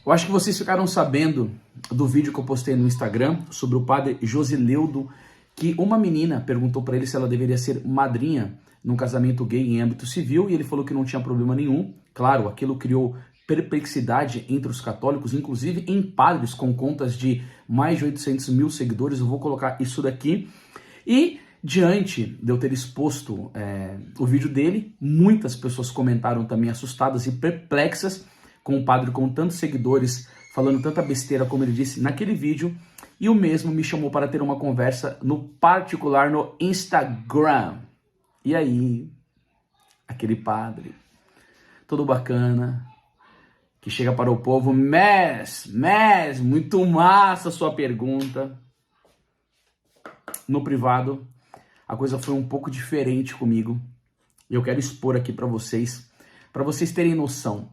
Eu acho que vocês ficaram sabendo do vídeo que eu postei no Instagram sobre o padre Josileudo, que uma menina perguntou para ele se ela deveria ser madrinha num casamento gay em âmbito civil, e ele falou que não tinha problema nenhum. Claro, aquilo criou perplexidade entre os católicos, inclusive em padres com contas de mais de 800 mil seguidores. Eu vou colocar isso daqui. E diante de eu ter exposto o vídeo dele, muitas pessoas comentaram também assustadas e perplexas com o padre com tantos seguidores, falando tanta besteira como ele disse naquele vídeo, e o mesmo me chamou para ter uma conversa no particular no Instagram. E aí, aquele padre, todo bacana, que chega para o povo, Mes, muito massa a sua pergunta. No privado, a coisa foi um pouco diferente comigo, e eu quero expor aqui para vocês terem noção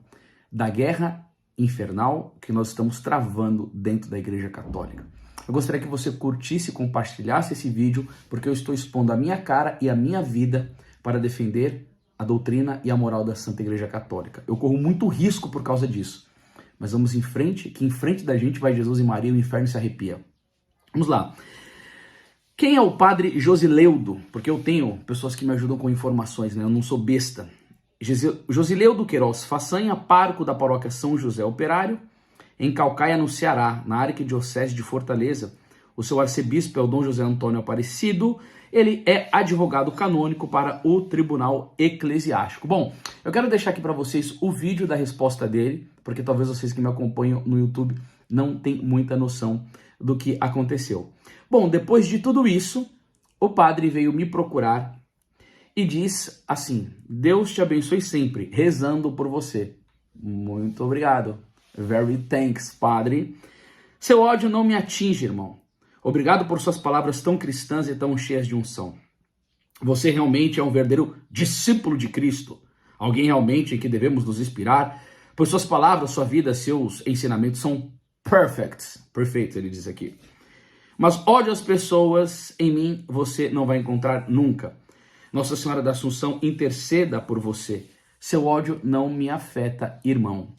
da guerra infernal que nós estamos travando dentro da Igreja Católica. Eu gostaria que você curtisse e compartilhasse esse vídeo, porque eu estou expondo a minha cara e a minha vida para defender a doutrina e a moral da Santa Igreja Católica. Eu corro muito risco por causa disso, mas vamos em frente, que em frente da gente vai Jesus e Maria e o inferno se arrepia. Vamos lá. Quem é o padre Josileudo? Porque eu tenho pessoas que me ajudam com informações, né? Eu não sou besta. Josileudo Queiroz Façanha, pároco da paróquia São José Operário, em Caucaia, no Ceará, na arquidiocese de Fortaleza. O seu arcebispo é o Dom José Antônio Aparecido. Ele é advogado canônico para o Tribunal Eclesiástico. Bom, eu quero deixar aqui para vocês o vídeo da resposta dele, porque talvez vocês que me acompanham no YouTube não tenham muita noção do que aconteceu. Bom, depois de tudo isso, o padre veio me procurar e diz assim: Deus te abençoe sempre, rezando por você. Muito obrigado. Very thanks, padre. Seu ódio não me atinge, irmão. Obrigado por suas palavras tão cristãs e tão cheias de unção. Você realmente é um verdadeiro discípulo de Cristo. Alguém realmente em que devemos nos inspirar, pois suas palavras, sua vida, seus ensinamentos são perfeitos, ele diz aqui. Mas ódio às pessoas em mim você não vai encontrar nunca. Nossa Senhora da Assunção interceda por você. Seu ódio não me afeta, irmão.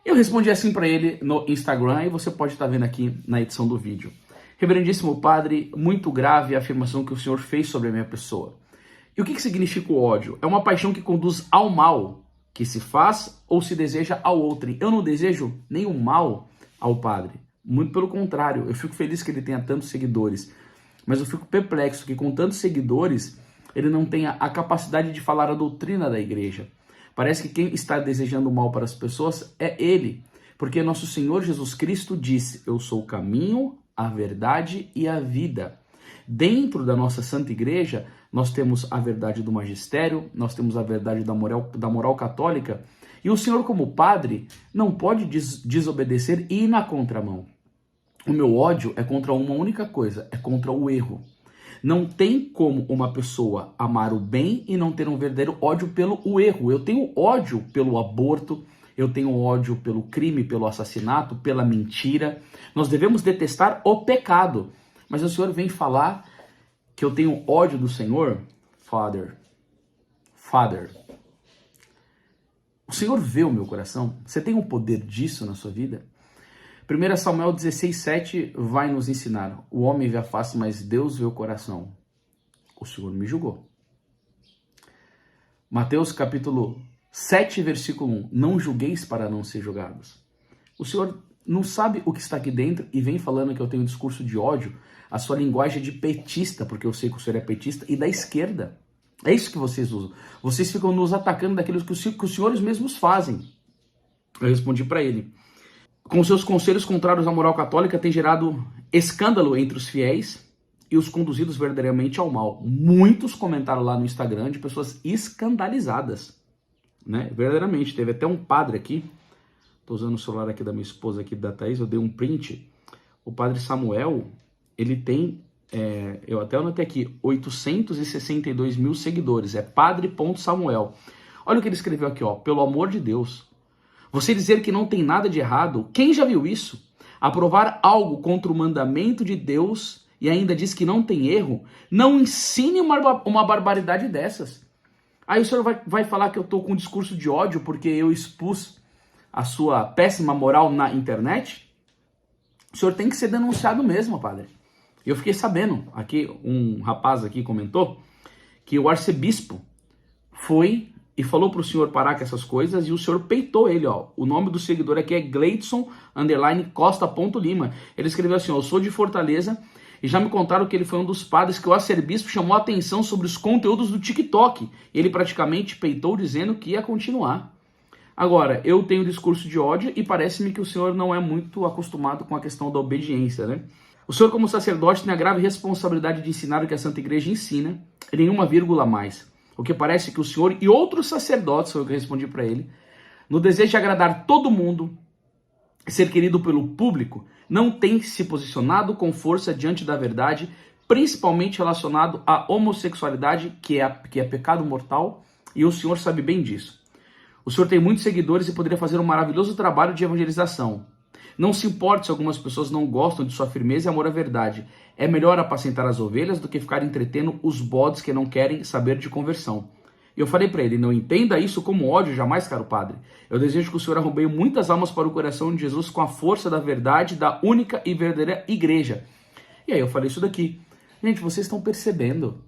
Eu respondi assim para ele no Instagram e você pode estar vendo aqui na edição do vídeo. Reverendíssimo padre, muito grave a afirmação que o senhor fez sobre a minha pessoa. E o que significa o ódio? É uma paixão que conduz ao mal, que se faz ou se deseja ao outro. Eu não desejo nenhum mal ao padre. Muito pelo contrário, eu fico feliz que ele tenha tantos seguidores. Mas eu fico perplexo que com tantos seguidores ele não tenha a capacidade de falar a doutrina da igreja. Parece que quem está desejando o mal para as pessoas é ele. Porque nosso Senhor Jesus Cristo disse: eu sou o caminho, a verdade e a vida. Dentro da nossa Santa Igreja, nós temos a verdade do magistério, nós temos a verdade da moral católica, e o senhor, como padre, não pode desobedecer e ir na contramão. O meu ódio é contra uma única coisa, é contra o erro. Não tem como uma pessoa amar o bem e não ter um verdadeiro ódio pelo erro. Eu tenho ódio pelo aborto, eu tenho ódio pelo crime, pelo assassinato, pela mentira. Nós devemos detestar o pecado. Mas o Senhor vem falar que eu tenho ódio do Senhor? Father. O Senhor vê o meu coração? Você tem o poder disso na sua vida? 1 Samuel 16:7 vai nos ensinar: o homem vê a face, mas Deus vê o coração. O Senhor me julgou. Mateus capítulo 7, versículo 1. Não julgueis para não ser julgados. O Senhor não sabe o que está aqui dentro e vem falando que eu tenho um discurso de ódio. A sua linguagem é de petista, porque eu sei que o Senhor é petista, e da esquerda. É isso que vocês usam. Vocês ficam nos atacando daquilo que os senhores mesmos fazem. Eu respondi para ele: com seus conselhos contrários à moral católica, tem gerado escândalo entre os fiéis e os conduzidos verdadeiramente ao mal. Muitos comentaram lá no Instagram de pessoas escandalizadas, né? Verdadeiramente. Teve até um padre aqui, tô usando o celular aqui da minha esposa, aqui da Thaís, eu dei um print. O padre Samuel, ele tem, eu até anotei aqui, 862 mil seguidores. É padre.samuel. Olha o que ele escreveu aqui, ó. Pelo amor de Deus, você dizer que não tem nada de errado, quem já viu isso? Aprovar algo contra o mandamento de Deus e ainda diz que não tem erro? Não ensine uma barbaridade dessas. Aí o senhor vai falar que eu estou com um discurso de ódio porque eu expus a sua péssima moral na internet, o senhor tem que ser denunciado mesmo, padre. Eu fiquei sabendo, aqui um rapaz aqui comentou, que o arcebispo foi e falou para o senhor parar com essas coisas e o senhor peitou ele, ó. O nome do seguidor aqui é Gleidson_Costa.Lima. Ele escreveu assim, ó, eu sou de Fortaleza e já me contaram que ele foi um dos padres que o arcebispo chamou a atenção sobre os conteúdos do TikTok. Ele praticamente peitou dizendo que ia continuar. Agora, eu tenho discurso de ódio e parece-me que o senhor não é muito acostumado com a questão da obediência, né? O senhor, como sacerdote, tem a grave responsabilidade de ensinar o que a Santa Igreja ensina, e nenhuma vírgula a mais. O que parece que o senhor e outros sacerdotes, foi o que eu respondi para ele, no desejo de agradar todo mundo, ser querido pelo público, não tem se posicionado com força diante da verdade, principalmente relacionado à homossexualidade, que é pecado mortal, e o senhor sabe bem disso. O senhor tem muitos seguidores e poderia fazer um maravilhoso trabalho de evangelização. Não se importe se algumas pessoas não gostam de sua firmeza e amor à verdade. É melhor apacentar as ovelhas do que ficar entretendo os bodes que não querem saber de conversão. E eu falei para ele, não entenda isso como ódio jamais, caro padre. Eu desejo que o senhor arrumbeie muitas almas para o coração de Jesus com a força da verdade da única e verdadeira igreja. E aí eu falei isso daqui. Gente, vocês estão percebendo?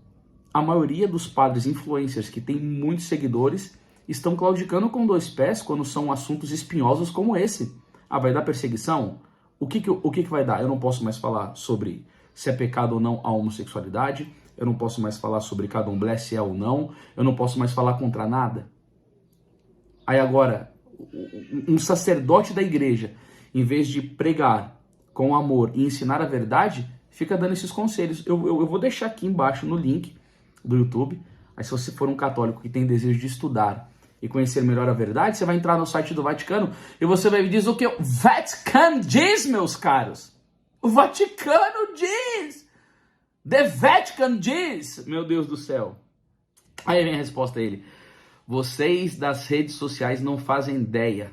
A maioria dos padres influencers que tem muitos seguidores estão claudicando com dois pés quando são assuntos espinhosos como esse. Ah, vai dar perseguição? O que vai dar? Eu não posso mais falar sobre se é pecado ou não a homossexualidade, eu não posso mais falar sobre candomblé se é ou não, eu não posso mais falar contra nada. Aí agora, um sacerdote da igreja, em vez de pregar com amor e ensinar a verdade, fica dando esses conselhos. Eu vou deixar aqui embaixo no link do YouTube, aí se você for um católico que tem desejo de estudar e conhecer melhor a verdade, você vai entrar no site do Vaticano e você vai dizer o que o Vaticano diz, meus caros. O Vaticano diz. The Vatican diz. Meu Deus do céu. Aí vem a resposta a ele. Vocês das redes sociais não fazem ideia.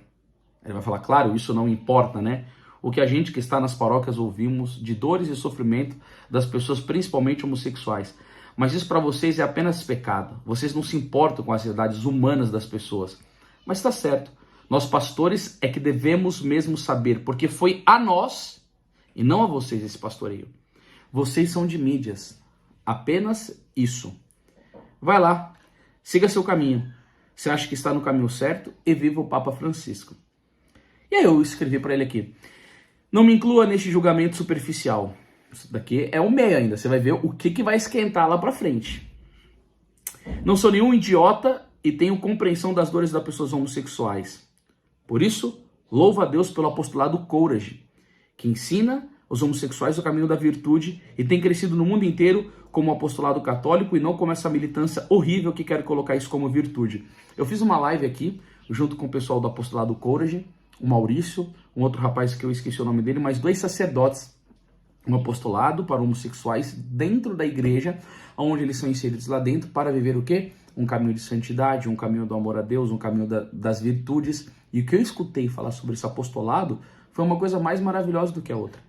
Ele vai falar, claro, isso não importa, né? O que a gente que está nas paróquias ouvimos de dores e sofrimento das pessoas, principalmente homossexuais. Mas isso para vocês é apenas pecado. Vocês não se importam com as realidades humanas das pessoas. Mas está certo. Nós pastores é que devemos mesmo saber, porque foi a nós e não a vocês esse pastoreio. Vocês são de mídias. Apenas isso. Vai lá. Siga seu caminho. Você acha que está no caminho certo? E viva o Papa Francisco. E aí eu escrevi para ele aqui. Não me inclua neste julgamento superficial. Isso daqui é o meio ainda. Você vai ver o que vai esquentar lá pra frente. Não sou nenhum idiota e tenho compreensão das dores das pessoas homossexuais. Por isso, louvo a Deus pelo apostolado Courage, que ensina os homossexuais o caminho da virtude e tem crescido no mundo inteiro como apostolado católico e não como essa militância horrível que quer colocar isso como virtude. Eu fiz uma live aqui, junto com o pessoal do apostolado Courage, o Maurício, um outro rapaz que eu esqueci o nome dele, mas 2 sacerdotes, um apostolado para homossexuais dentro da igreja, onde eles são inseridos lá dentro para viver o quê? Um caminho de santidade, um caminho do amor a Deus, um caminho das virtudes. E o que eu escutei falar sobre esse apostolado foi uma coisa mais maravilhosa do que a outra.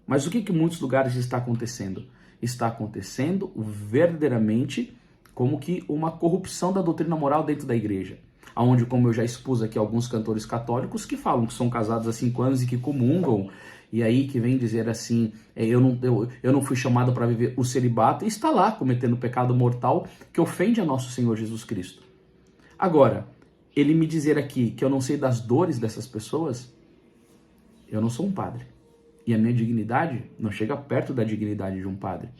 Mas o que em muitos lugares está acontecendo? Está acontecendo verdadeiramente como que uma corrupção da doutrina moral dentro da igreja. Onde, como eu já expus aqui, alguns cantores católicos que falam que são casados há 5 anos e que comungam, e aí que vem dizer assim, eu não fui chamado para viver o celibato, e está lá cometendo pecado mortal que ofende a nosso Senhor Jesus Cristo. Agora, ele me dizer aqui que eu não sei das dores dessas pessoas, eu não sou um padre. E a minha dignidade não chega perto da dignidade de um padre.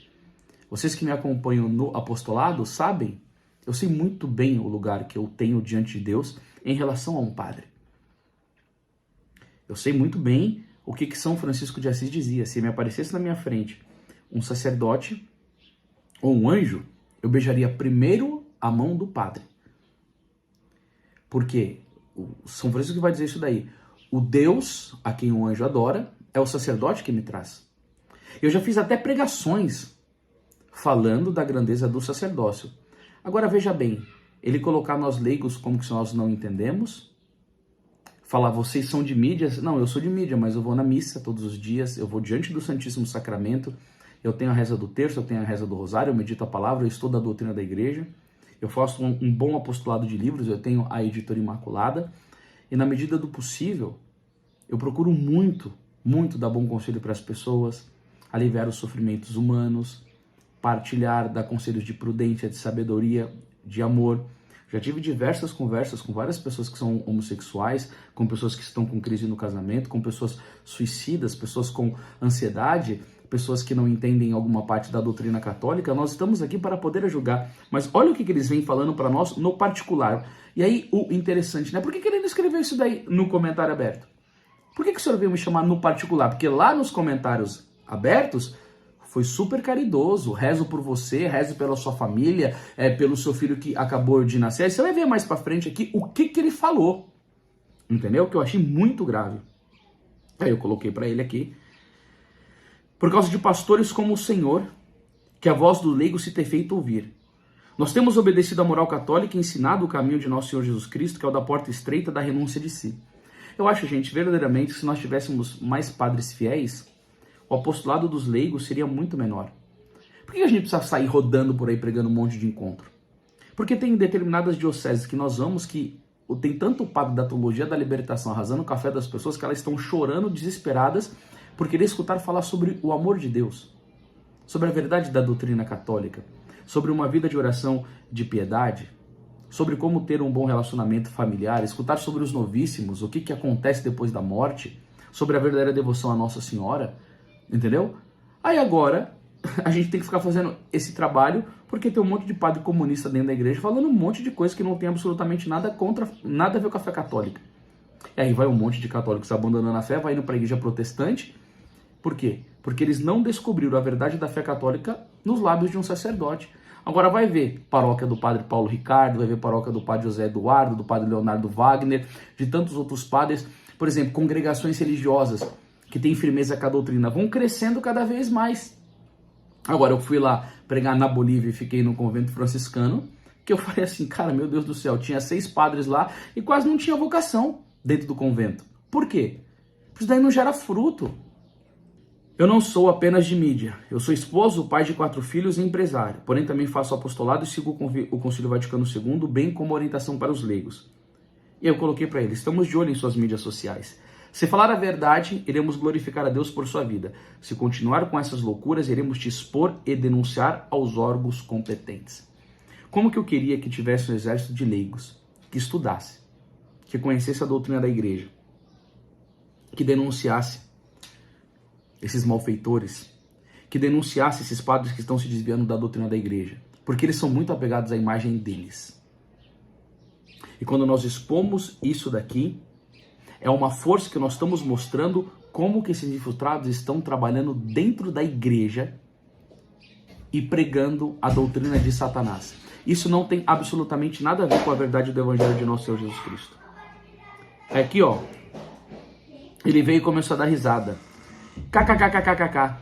Vocês que me acompanham no apostolado sabem, eu sei muito bem o lugar que eu tenho diante de Deus em relação a um padre. Eu sei muito bem o que São Francisco de Assis dizia. Se me aparecesse na minha frente um sacerdote ou um anjo, eu beijaria primeiro a mão do padre. Porque o São Francisco vai dizer isso daí. O Deus a quem o anjo adora é o sacerdote que me traz. Eu já fiz até pregações falando da grandeza do sacerdócio. Agora veja bem, ele colocar nós leigos como que nós não entendemos, falar vocês são de mídias, não, eu sou de mídia, mas eu vou na missa todos os dias, eu vou diante do Santíssimo Sacramento, eu tenho a reza do terço, eu tenho a reza do rosário, eu medito a palavra, eu estudo a doutrina da igreja, eu faço um bom apostolado de livros, eu tenho a Editora Imaculada, E na medida do possível, eu procuro muito, muito dar bom conselho para as pessoas, aliviar os sofrimentos humanos, partilhar, dar conselhos de prudência, de sabedoria, de amor. Já tive diversas conversas com várias pessoas que são homossexuais, com pessoas que estão com crise no casamento, com pessoas suicidas, pessoas com ansiedade, pessoas que não entendem alguma parte da doutrina católica. Nós estamos aqui para poder ajudar. Mas olha o que eles vêm falando para nós no particular. E aí o interessante, né? Por que ele não escreveu isso daí no comentário aberto? Por que o senhor veio me chamar no particular? Porque lá nos comentários abertos foi super caridoso, rezo por você, rezo pela sua família, pelo seu filho que acabou de nascer. Aí você vai ver mais pra frente aqui o que ele falou, entendeu? Que eu achei muito grave. Aí eu coloquei pra ele aqui: por causa de pastores como o Senhor, que a voz do leigo se tem feito ouvir. Nós temos obedecido à moral católica e ensinado o caminho de nosso Senhor Jesus Cristo, que é o da porta estreita da renúncia de si. Eu acho, gente, verdadeiramente, que se nós tivéssemos mais padres fiéis, o apostolado dos leigos seria muito menor. Por que a gente precisa sair rodando por aí pregando um monte de encontro? Porque tem determinadas dioceses que nós vamos que tem tanto o padre da teologia da libertação arrasando o café das pessoas que elas estão chorando desesperadas por querer escutar falar sobre o amor de Deus, sobre a verdade da doutrina católica, sobre uma vida de oração de piedade, sobre como ter um bom relacionamento familiar, escutar sobre os novíssimos, o que acontece depois da morte, sobre a verdadeira devoção à Nossa Senhora. Entendeu? Aí agora a gente tem que ficar fazendo esse trabalho porque tem um monte de padre comunista dentro da igreja falando um monte de coisa que não tem absolutamente nada a ver com a fé católica. E aí vai um monte de católicos abandonando a fé, vai indo para a igreja protestante. Por quê? Porque eles não descobriram a verdade da fé católica nos lábios de um sacerdote. Agora vai ver paróquia do padre Paulo Ricardo, vai ver paróquia do padre José Eduardo, do padre Leonardo Wagner, de tantos outros padres, por exemplo, congregações religiosas que tem firmeza com a doutrina, vão crescendo cada vez mais. Agora, eu fui lá pregar na Bolívia e fiquei no convento franciscano, que eu falei assim, cara, meu Deus do céu, tinha 6 padres lá e quase não tinha vocação dentro do convento. Por quê? Porque isso daí não gera fruto. Eu não sou apenas de mídia. Eu sou esposo, pai de 4 filhos e empresário. Porém, também faço apostolado e sigo o Concílio Vaticano II, bem como orientação para os leigos. E eu coloquei para ele: estamos de olho em suas mídias sociais. Se falar a verdade, iremos glorificar a Deus por sua vida. Se continuar com essas loucuras, iremos te expor e denunciar aos órgãos competentes. Como que eu queria que tivesse um exército de leigos, que estudasse, que conhecesse a doutrina da igreja, que denunciasse esses malfeitores, que denunciasse esses padres que estão se desviando da doutrina da igreja, porque eles são muito apegados à imagem deles. E quando nós expomos isso daqui, é uma força que nós estamos mostrando como que esses infiltrados estão trabalhando dentro da igreja e pregando a doutrina de Satanás. Isso não tem absolutamente nada a ver com a verdade do Evangelho de nosso Senhor Jesus Cristo. É aqui, ó. Ele veio e começou a dar risada. KKKKKK.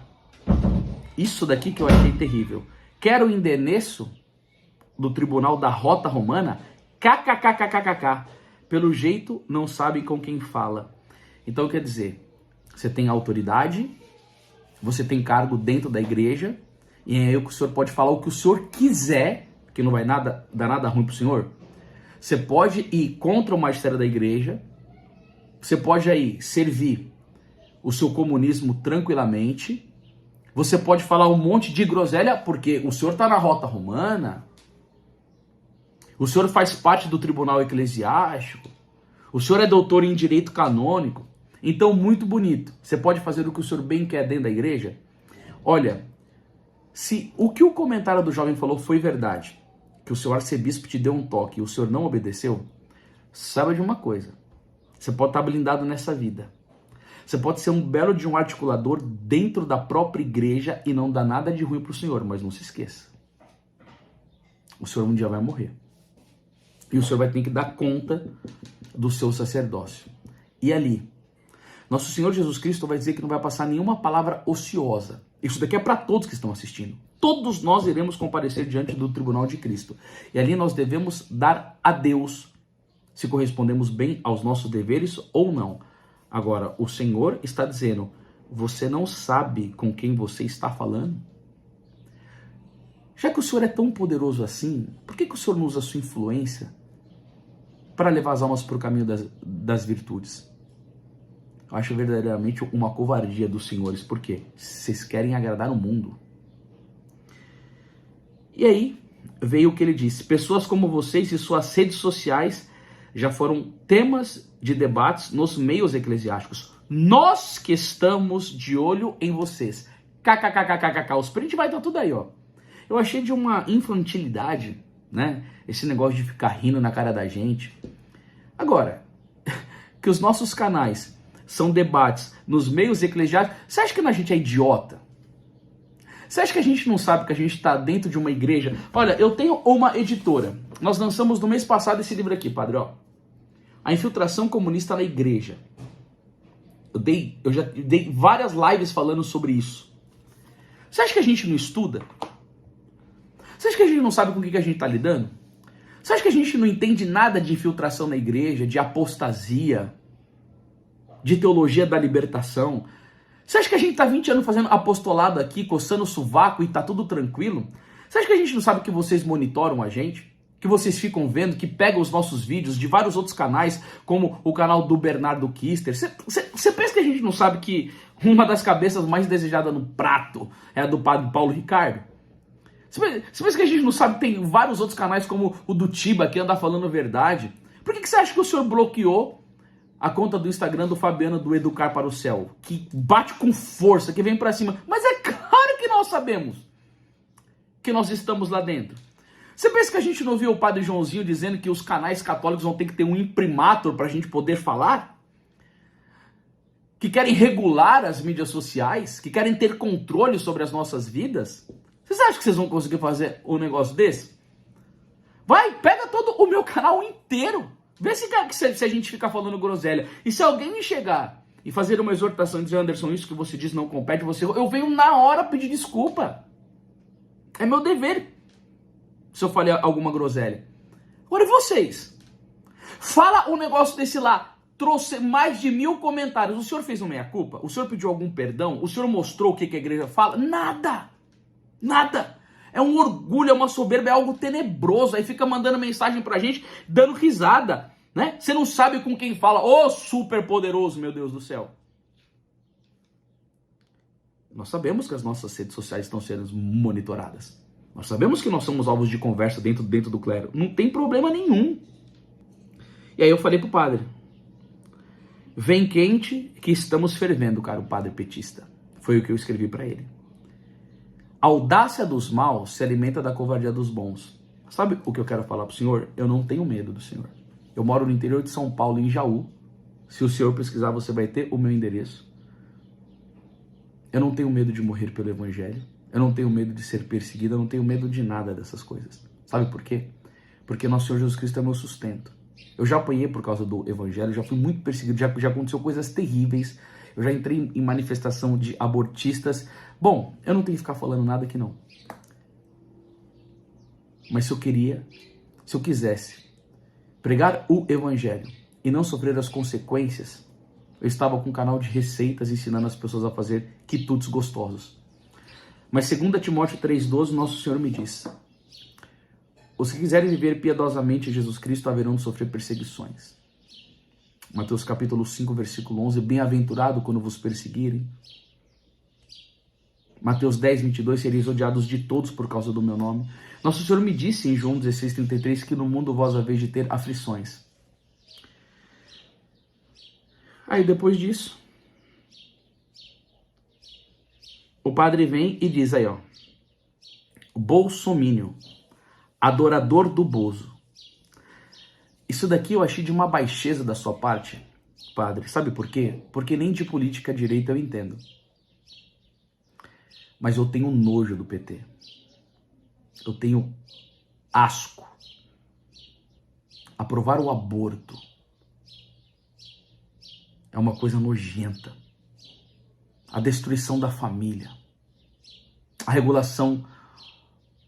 Isso daqui que eu achei terrível. Quero o endereço do tribunal da Rota Romana. KKKKKK. Pelo jeito, não sabe com quem fala. Então, quer dizer, você tem autoridade, você tem cargo dentro da igreja, e aí o senhor pode falar o que o senhor quiser, que não vai dar nada ruim pro senhor. Você pode ir contra o magistério da igreja, você pode aí servir o seu comunismo tranquilamente, você pode falar um monte de groselha, porque o senhor está na Rota Romana, o senhor faz parte do tribunal eclesiástico, o senhor é doutor em direito canônico, então muito bonito. Você pode fazer o que o senhor bem quer dentro da igreja? Olha, se o que o comentário do jovem falou foi verdade, que o seu arcebispo te deu um toque e o senhor não obedeceu, saiba de uma coisa: você pode estar blindado nessa vida. Você pode ser um belo de um articulador dentro da própria igreja e não dá nada de ruim para o senhor, mas não se esqueça. O senhor um dia vai morrer. E o senhor vai ter que dar conta do seu sacerdócio. E ali, nosso Senhor Jesus Cristo vai dizer que não vai passar nenhuma palavra ociosa. Isso daqui é para todos que estão assistindo. Todos nós iremos comparecer diante do tribunal de Cristo. E ali nós devemos dar a Deus se correspondemos bem aos nossos deveres ou não. Agora, o Senhor está dizendo: você não sabe com quem você está falando? Já que o Senhor é tão poderoso assim, por que o Senhor não usa a sua influência para levar as almas para o caminho das virtudes. Eu acho verdadeiramente uma covardia dos senhores. Por quê? Vocês querem agradar o mundo. E aí veio o que ele disse: pessoas como vocês e suas redes sociais já foram temas de debates nos meios eclesiásticos. Nós que estamos de olho em vocês. KKKKKK. Os print vai estar tudo aí, ó. Eu achei de uma infantilidade, né? Esse negócio de ficar rindo na cara da gente. Agora, que os nossos canais são debates nos meios eclesiásticos, você acha que a gente é idiota? Você acha que a gente não sabe que a gente está dentro de uma igreja? Olha, eu tenho uma editora. Nós lançamos no mês passado esse livro aqui, padre, ó. A Infiltração Comunista na Igreja. Eu já dei várias lives falando sobre isso. Você acha que a gente não estuda? Você acha que a gente não sabe com o que a gente está lidando? Você acha que a gente não entende nada de infiltração na igreja, de apostasia, de teologia da libertação? Você acha que a gente está 20 anos fazendo apostolado aqui, coçando o sovaco e tá tudo tranquilo? Você acha que a gente não sabe que vocês monitoram a gente? Que vocês ficam vendo, que pegam os nossos vídeos de vários outros canais, como o canal do Bernardo Kister? Você pensa que a gente não sabe que uma das cabeças mais desejadas no prato é a do padre Paulo Ricardo? Você pensa que a gente não sabe que tem vários outros canais, como o do Tiba, que anda falando verdade? Por que você acha que o senhor bloqueou a conta do Instagram do Fabiano do Educar para o Céu? Que bate com força, que vem pra cima. Mas é claro que nós sabemos que nós estamos lá dentro. Você pensa que a gente não ouviu o padre Joãozinho dizendo que os canais católicos vão ter que ter um imprimatur para a gente poder falar? Que querem regular as mídias sociais? Que querem ter controle sobre as nossas vidas? Vocês acham que vocês vão conseguir fazer um negócio desse? Vai, pega todo o meu canal inteiro. Vê se a gente ficar falando groselha. E se alguém me chegar e fazer uma exortação e dizer: Anderson, isso que você diz não compete, eu venho na hora pedir desculpa. É meu dever se eu falei alguma groselha. Agora e vocês? Fala um negócio desse lá. Trouxe mais de 1000 comentários. O senhor fez uma meia-culpa? O senhor pediu algum perdão? O senhor mostrou o que a igreja fala? Nada. Nada. É um orgulho, é uma soberba, é algo tenebroso. Aí fica mandando mensagem pra gente, dando risada, né? Você não sabe com quem fala. Ô, super poderoso, meu Deus do céu. Nós sabemos que as nossas redes sociais estão sendo monitoradas. Nós sabemos que nós somos alvos de conversa dentro do clero. Não tem problema nenhum. E aí eu falei pro padre: vem quente que estamos fervendo, caro padre petista. Foi o que eu escrevi pra ele. A audácia dos maus se alimenta da covardia dos bons. Sabe o que eu quero falar pro senhor? Eu não tenho medo do senhor. Eu moro no interior de São Paulo, em Jaú. Se o senhor pesquisar, você vai ter o meu endereço. Eu não tenho medo de morrer pelo evangelho. Eu não tenho medo de ser perseguido. Eu não tenho medo de nada dessas coisas. Sabe por quê? Porque nosso Senhor Jesus Cristo é meu sustento. Eu já apanhei por causa do evangelho, já fui muito perseguido, já aconteceu coisas terríveis. Eu já entrei em manifestação de abortistas. Bom, eu não tenho que ficar falando nada aqui não. Mas se eu quisesse pregar o evangelho e não sofrer as consequências, eu estava com um canal de receitas ensinando as pessoas a fazer quitutes gostosos. Mas 2 Timóteo 3,12, nosso Senhor me diz: os que quiserem viver piedosamente em Jesus Cristo haverão de sofrer perseguições. Mateus capítulo 5, versículo 11, bem-aventurado quando vos perseguirem. Mateus 10, 22, sereis odiados de todos por causa do meu nome. Nosso Senhor me disse em João 16, 33, que no mundo vós haveis de ter aflições. Aí depois disso, o padre vem e diz aí, ó: bolsomínio, adorador do Bozo. Isso daqui eu achei de uma baixeza da sua parte, padre. Sabe por quê? Porque nem de política direita eu entendo. Mas eu tenho nojo do PT. Eu tenho asco. Aprovar o aborto é uma coisa nojenta. A destruição da família. A regulação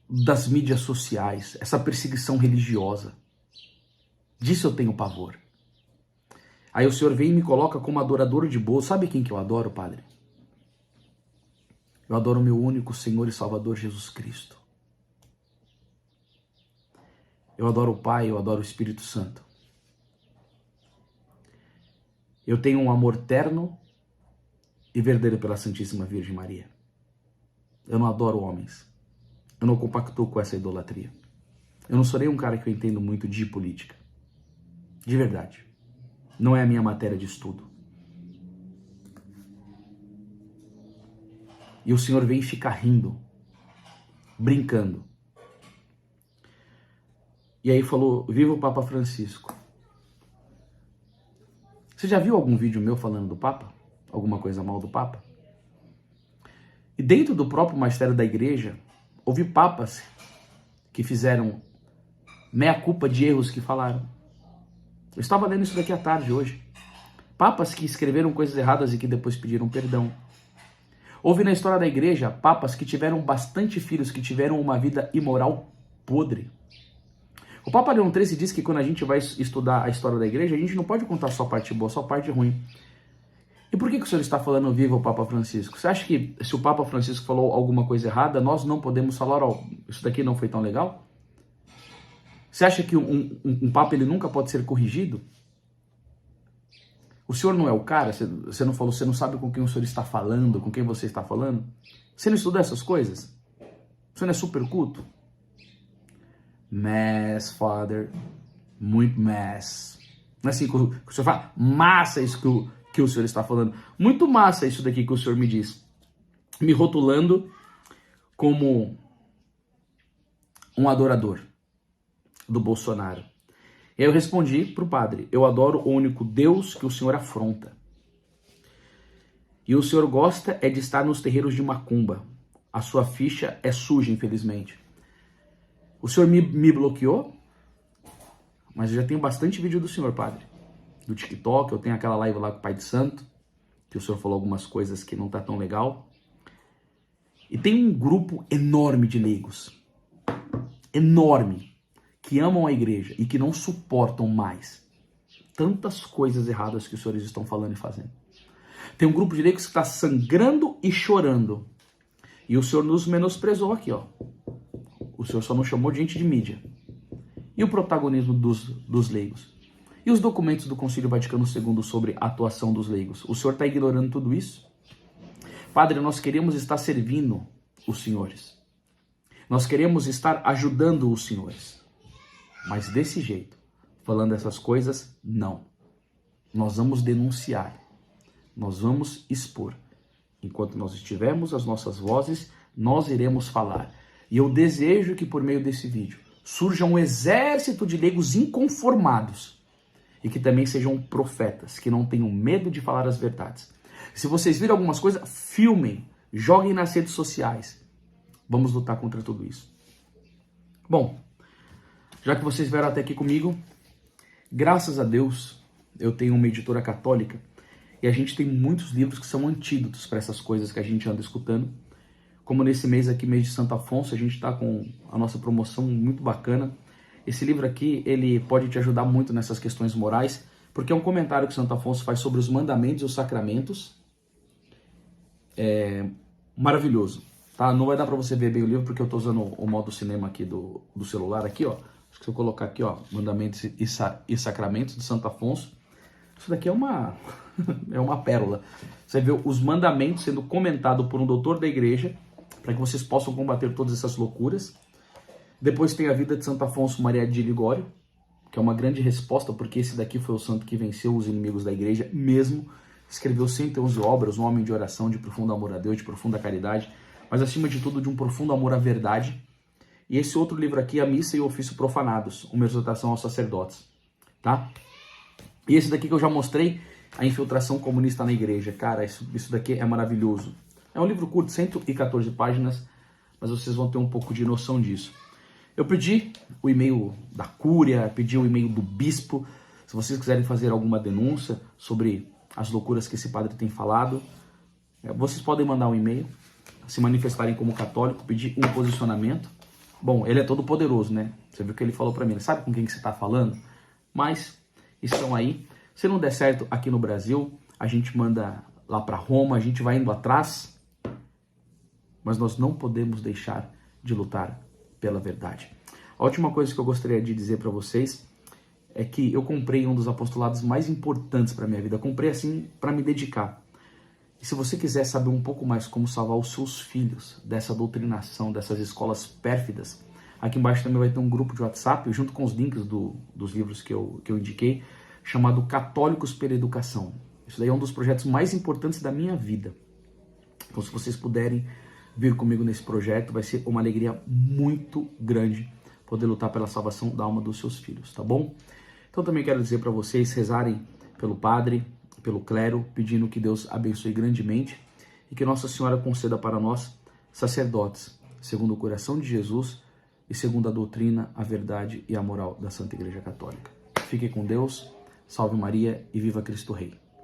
das mídias sociais. Essa perseguição religiosa. Disso eu tenho pavor. Aí o senhor vem e me coloca como adorador de Bozo. Sabe quem que eu adoro, padre? Eu adoro o meu único Senhor e Salvador Jesus Cristo. Eu adoro o Pai, eu adoro o Espírito Santo. Eu tenho um amor terno e verdadeiro pela Santíssima Virgem Maria. Eu não adoro homens. Eu não compactuo com essa idolatria. Eu não sou nem um cara que eu entendo muito de política. De verdade. Não é a minha matéria de estudo. E o Senhor vem ficar rindo, brincando. E aí falou, viva o Papa Francisco. Você já viu algum vídeo meu falando do Papa? Alguma coisa mal do Papa? E dentro do próprio magistério da igreja, houve papas que fizeram meia-culpa de erros que falaram. Eu estava lendo isso daqui à tarde hoje. Papas que escreveram coisas erradas e que depois pediram perdão. Houve na história da igreja papas que tiveram bastante filhos, que tiveram uma vida imoral podre. O Papa Leão XIII diz que quando a gente vai estudar a história da igreja, a gente não pode contar só a parte boa, só a parte ruim. E por que o senhor está falando viva o Papa Francisco? Você acha que se o Papa Francisco falou alguma coisa errada, nós não podemos falar, ó, isso daqui não foi tão legal? Você acha que um Papa ele nunca pode ser corrigido? O senhor não é o cara? Você não falou, você não sabe com quem o senhor está falando, com quem você está falando? Você não estudou essas coisas? Você não é super culto? Mass, Father, muito mass. Não é assim que o senhor fala, massa isso que o senhor está falando. Muito massa isso daqui que o senhor me diz. Me rotulando como um adorador do Bolsonaro. E aí eu respondi para o padre, eu adoro o único Deus que o senhor afronta. E o senhor gosta é de estar nos terreiros de macumba. A sua ficha é suja, infelizmente. O senhor me bloqueou, mas eu já tenho bastante vídeo do senhor, padre. Do TikTok, eu tenho aquela live lá com o Pai de Santo, que o senhor falou algumas coisas que não tá tão legal. E tem um grupo enorme de leigos, enorme, que amam a igreja e que não suportam mais tantas coisas erradas que os senhores estão falando e fazendo. Tem um grupo de leigos que está sangrando e chorando. E o senhor nos menosprezou aqui, ó. O senhor só não chamou de gente de mídia. E o protagonismo dos leigos? E os documentos do Concílio Vaticano II sobre a atuação dos leigos? O senhor está ignorando tudo isso? Padre, nós queremos estar servindo os senhores. Nós queremos estar ajudando os senhores. Mas desse jeito, falando essas coisas, não. Nós vamos denunciar. Nós vamos expor. Enquanto nós estivermos as nossas vozes, nós iremos falar. E eu desejo que por meio desse vídeo surja um exército de leigos inconformados e que também sejam profetas, que não tenham medo de falar as verdades. Se vocês viram algumas coisas, filmem, joguem nas redes sociais. Vamos lutar contra tudo isso. Bom, já que vocês vieram até aqui comigo, graças a Deus, eu tenho uma editora católica e a gente tem muitos livros que são antídotos para essas coisas que a gente anda escutando. Como nesse mês aqui, mês de Santo Afonso, a gente está com a nossa promoção muito bacana. Esse livro aqui, ele pode te ajudar muito nessas questões morais, porque é um comentário que Santo Afonso faz sobre os mandamentos e os sacramentos. É maravilhoso, tá? Não vai dar para você ver bem o livro, porque eu estou usando o modo cinema aqui do celular, aqui, ó. Acho que se eu colocar aqui, ó, Mandamentos e Sacramentos de Santo Afonso, isso daqui é uma, é uma pérola. Você vê os mandamentos sendo comentado por um doutor da igreja, para que vocês possam combater todas essas loucuras. Depois tem a vida de Santo Afonso Maria de Ligório, que é uma grande resposta, porque esse daqui foi o santo que venceu os inimigos da igreja mesmo. Escreveu 111 obras, um homem de oração, de profundo amor a Deus, de profunda caridade, mas acima de tudo de um profundo amor à verdade. E esse outro livro aqui, A Missa e o Ofício Profanados, uma exortação aos sacerdotes, tá? E esse daqui que eu já mostrei, A Infiltração Comunista na Igreja. Cara, isso daqui é maravilhoso. É um livro curto, 114 páginas, mas vocês vão ter um pouco de noção disso. Eu pedi o e-mail da Cúria, pedi o e-mail do Bispo, se vocês quiserem fazer alguma denúncia sobre as loucuras que esse padre tem falado, vocês podem mandar um e-mail, se manifestarem como católico, pedir um posicionamento. Bom, ele é todo poderoso, né? Você viu o que ele falou pra mim, ele sabe com quem que você tá falando? Mas estão aí. Se não der certo aqui no Brasil, a gente manda lá para Roma, a gente vai indo atrás, mas nós não podemos deixar de lutar pela verdade. A última coisa que eu gostaria de dizer para vocês é que eu comprei um dos apostolados mais importantes para minha vida. Eu comprei assim para me dedicar. E se você quiser saber um pouco mais como salvar os seus filhos dessa doutrinação, dessas escolas pérfidas, aqui embaixo também vai ter um grupo de WhatsApp, junto com os links dos livros que eu indiquei, chamado Católicos pela Educação. Isso daí é um dos projetos mais importantes da minha vida. Então, se vocês puderem vir comigo nesse projeto, vai ser uma alegria muito grande poder lutar pela salvação da alma dos seus filhos, tá bom? Então, também quero dizer para vocês rezarem pelo padre, pelo clero, pedindo que Deus abençoe grandemente e que Nossa Senhora conceda para nós, sacerdotes, segundo o coração de Jesus e segundo a doutrina, a verdade e a moral da Santa Igreja Católica. Fiquem com Deus, salve Maria e viva Cristo Rei.